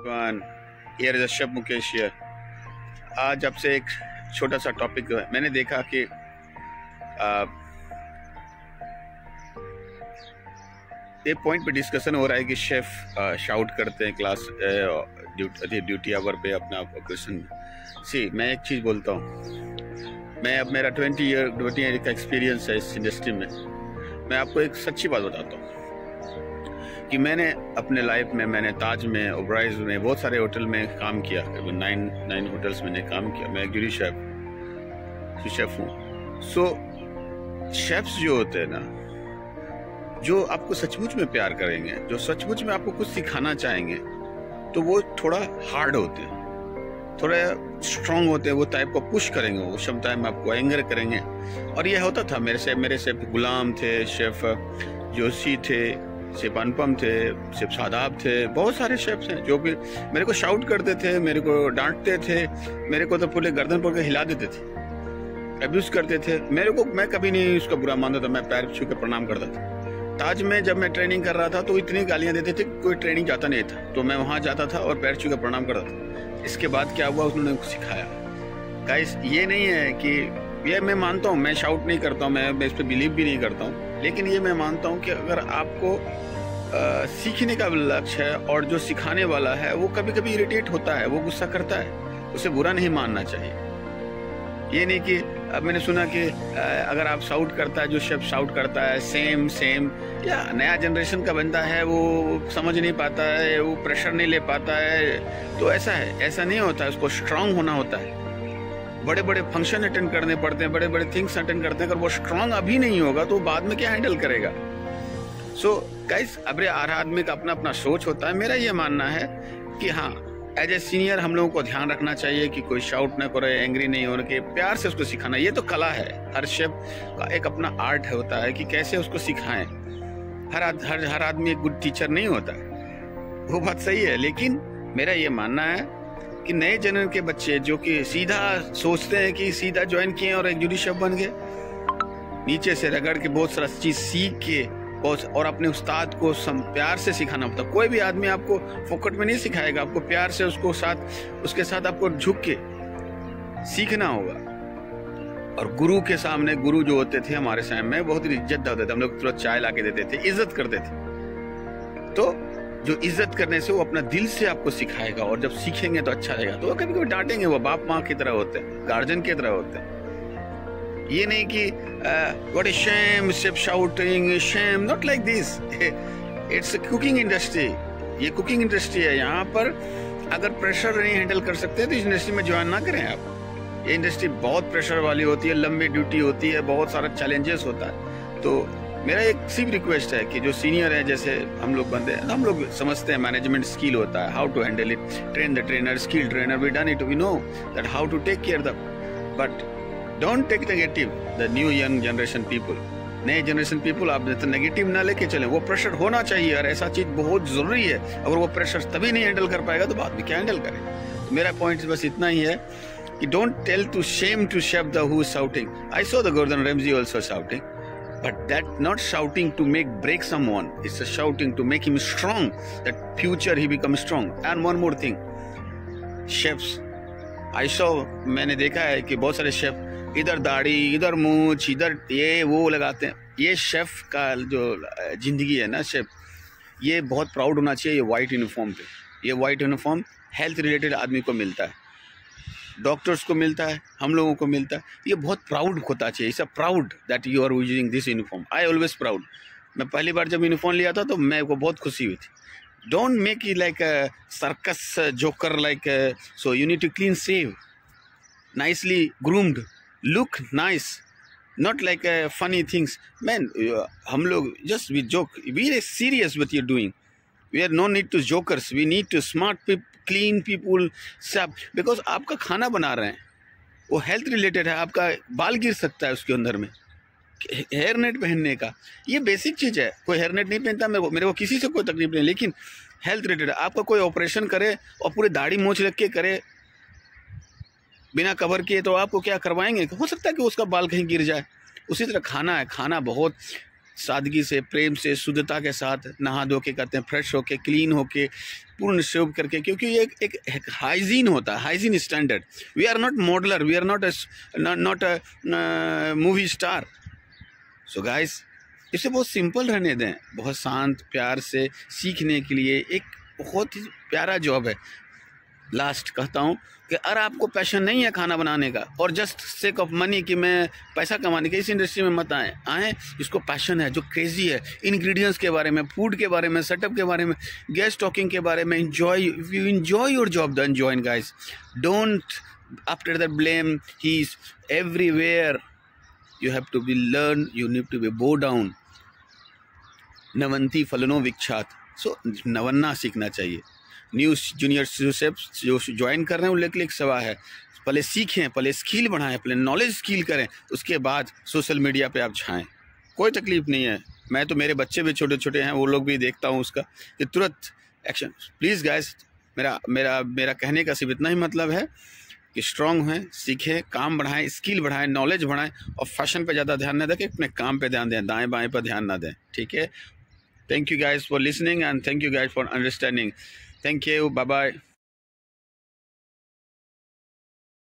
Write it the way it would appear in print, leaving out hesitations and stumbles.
Here is chef Mukesh here. आज आपसे एक छोटा सा टॉपिक मैंने देखा कि एक पॉइंट पे डिस्कशन हो रहा है कि शेफ शाउट करते हैं क्लास ड्यूटी आवर पे अपना क्वेश्चन सी। मैं एक चीज़ बोलता हूँ, मैं अब मेरा 20 ईयर का एक्सपीरियंस है इस इंडस्ट्री में। मैं आपको एक सच्ची बात बताता हूँ कि मैंने अपने लाइफ में मैंने ताज में, ओबराइज में, बहुत सारे होटल में काम किया। 9 होटल्स मैंने काम किया। मैं एक जूरी शेफ हूँ। सो शेफ्स जो होते हैं ना, जो आपको सचमुच में प्यार करेंगे, जो सचमुच में आपको कुछ सिखाना चाहेंगे, तो वो थोड़ा हार्ड होते हैं, थोड़ा स्ट्रांग होते हैं। वो टाइप को पुश करेंगे, वो क्षमता में आपको एंगर करेंगे। और ये होता था मेरे शेफ गुलाम थे, शेफ जोशी थे, शेफ अनुपम थे, शेफ शादाब थे, बहुत सारे शेफ्स हैं जो भी मेरे को शाउट करते थे, मेरे को डांटते थे, मेरे को तो पूरे गर्दन पर हिला देते थे, अब्यूज करते थे मेरे को। मैं कभी नहीं उसका बुरा मानता था, मैं पैर छू के प्रणाम करता था। ताज में जब मैं ट्रेनिंग कर रहा था तो इतनी गालियां देते थे, कोई ट्रेनिंग जाता नहीं था, तो मैं वहां जाता था और पैर छू के प्रणाम करता था। इसके बाद क्या हुआ, उन्होंने सिखाया। गाइस, ये नहीं है कि ये मैं मानता हूँ, मैं शाउट नहीं करता हूँ, मैं इस पर बिलीव भी नहीं करता हूँ, लेकिन ये मैं मानता हूँ कि अगर आपको सीखने का लक्ष्य है और जो सिखाने वाला है वो कभी कभी इरिटेट होता है, वो गुस्सा करता है, उसे बुरा नहीं मानना चाहिए। ये नहीं कि अब मैंने सुना कि अगर आप शाउट करता है, जो शेफ शाउट करता है सेम या नया जनरेशन का बंदा है, वो समझ नहीं पाता है, वो प्रेशर नहीं ले पाता है, तो ऐसा है। ऐसा नहीं होता है, उसको स्ट्रांग होना होता है। बड़े बड़े फंक्शन अटेंड करने पड़ते हैं, बड़े बड़े थिंग्स अटेंड करते हैं। अगर वो स्ट्रांग अभी नहीं होगा तो बाद में क्या हैंडल करेगा। सो गाइस, अब हर आदमी का अपना अपना सोच होता है। मेरा ये मानना है कि हाँ, एज ए सीनियर हम लोगों को ध्यान रखना चाहिए कि कोई शाउट ना करे, एंग्री नहीं होने के, प्यार से उसको सिखाना। ये तो कला है, हर शेफ का एक अपना आर्ट होता है कि कैसे उसको सिखाएं। हर आदमी एक गुड टीचर नहीं होता है, वो बात सही है। लेकिन मेरा ये मानना है कि नए जनरेशन के बच्चे जो कि सीधा सोचते हैं कि सीधा ज्वाइन किए और एक जूरी शेफ बन गए, नीचे से रगड़ के बहुत सारा चीज सीख के और अपने उस्ताद को प्यार से सिखाना होता। कोई भी आदमी आपको फोकट में नहीं सिखाएगा, आपको प्यार से उसके साथ आपको झुक के सीखना होगा। और गुरु के सामने, गुरु जो होते थे हमारे समय में, बहुत इज्जत होते थे। हम लोग तुरंत चाय ला के देते थे, इज्जत करते थे। तो जो इज्जत करने से वो अपना दिल से आपको सिखाएगा, और जब सीखेंगे तो अच्छा रहेगा। तो कभी कभी डांटेंगे, वो बाप माँ की तरह होते हैं, गार्जियन की तरह होते हैं। ये नहीं कि what a shame, chef shouting, shame, not like this. It's a cooking industry. ये कुकिंग इंडस्ट्री है। यहाँ पर अगर प्रेशर नहीं हैंडल कर सकते तो इस इंडस्ट्री में ज्वाइन ना करें आप। ये इंडस्ट्री बहुत प्रेशर वाली होती है, लंबी ड्यूटी होती है, बहुत सारा चैलेंजेस होता है। तो मेरा एक सिर्फ रिक्वेस्ट है कि जो सीनियर है, जैसे हम लोग बंदे हैं, हम लोग समझते हैं मैनेजमेंट स्किल होता है, how to handle it, train the trainer, skill trainer, we done it, we know that how to take care the, but don't take negative the new young generation people. नए generation people आप तो negative ना लेके चले। वो pressure होना चाहिए और ऐसा चीज बहुत जरूरी है। अगर वो प्रेशर तभी नहीं हैंडल कर पाएगा तो बाद में क्या हैंडल करे। तो मेरा पॉइंट बस इतना ही है कि don't tell to shame to chef the who is shouting. I saw the Gordon Ramsay also shouting, but that not shouting to break someone, it's a shouting to make him strong, that future he becomes strong. And one more thing, chefs, I saw, मैंने देखा है कि बहुत सारे chef इधर दाढ़ी, इधर मूंछ, इधर ये वो लगाते हैं। ये शेफ का जो जिंदगी है ना, शेफ, ये बहुत प्राउड होना चाहिए ये वाइट यूनिफॉर्म पे। ये वाइट यूनिफॉर्म हेल्थ रिलेटेड आदमी को मिलता है, डॉक्टर्स को मिलता है, हम लोगों को मिलता है। ये बहुत प्राउड होता चाहिए। It's a proud that you are using this uniform. I always proud. मैं पहली बार जब यूनिफॉर्म लिया था तो मैं को बहुत खुशी हुई थी। Don't make it like a circus joker, like so you need to clean shave, nicely groomed, look nice, not like funny things. Man, हम लोग just we joke, we are serious what you're doing. We are no need to jokers, we need to smart people, clean people, सब, because आपका खाना बना रहे हैं, वो health related है। आपका बाल गिर सकता है उसके अंदर में, हेयर नेट पहनने का ये बेसिक चीज़ है। कोई हेयर नेट नहीं पहनता, मेरे को किसी से कोई तकलीफ नहीं, लेकिन हेल्थ रिलेटेड आपका कोई ऑपरेशन करे और पूरे दाढ़ी मोछ रख के करे बिना कवर किए, तो आपको क्या करवाएंगे। हो सकता है कि उसका बाल कहीं गिर जाए। उसी तरह खाना है, खाना बहुत सादगी से, प्रेम से, शुद्धता के साथ नहा धो के करते हैं, फ्रेश होके, क्लीन होके, पूर्ण सेव करके, क्योंकि ये एक हाइजीन होता है, hygiene standard. We are not modeller, we are not a movie star. So guys, इसे बहुत सिंपल रहने दें, बहुत शांत प्यार से सीखने के लिए एक बहुत ही प्यारा जॉब है। लास्ट कहता हूँ कि अगर आपको पैशन नहीं है खाना बनाने का और जस्ट सेक ऑफ मनी कि मैं पैसा कमाने के, इस इंडस्ट्री में मत आए। इसको पैशन है, जो क्रेजी है इंग्रेडिएंट्स के बारे में, फूड के बारे में, सेटअप के बारे में, गेस्ट टॉकिंग के बारे में। Enjoy, you enjoy your job, then join guys. Don't after that blame he is everywhere. You have to be learn, you need to be bow down. नवंती फलनो विख्यात। सो नवन्ना सीखना चाहिए। न्यू जूनियर शेफ्स जो ज्वाइन कर रहे हैं उनके लिए एक सवाल है, पहले सीखें, पहले स्किल बढ़ाएं, पहले नॉलेज स्किल करें, उसके बाद सोशल मीडिया पे आप छाएं। कोई तकलीफ नहीं है। मैं तो, मेरे बच्चे भी छोटे छोटे हैं, वो लोग भी देखता हूँ उसका, कि तुरंत एक्शन। प्लीज़ गाइस, मेरा कहने का सिर्फ इतना ही मतलब है कि स्ट्रांग हैं, सीखें, काम बढ़ाएं, स्किल बढ़ाएं, नॉलेज बढ़ाएं, और फैशन पे ज़्यादा ध्यान न दें, अपने काम पे ध्यान दें, दाएं बाएं पर ध्यान ना दें। ठीक है? Thank you guys for listening and thank you guys for understanding. Thank you. Bye bye.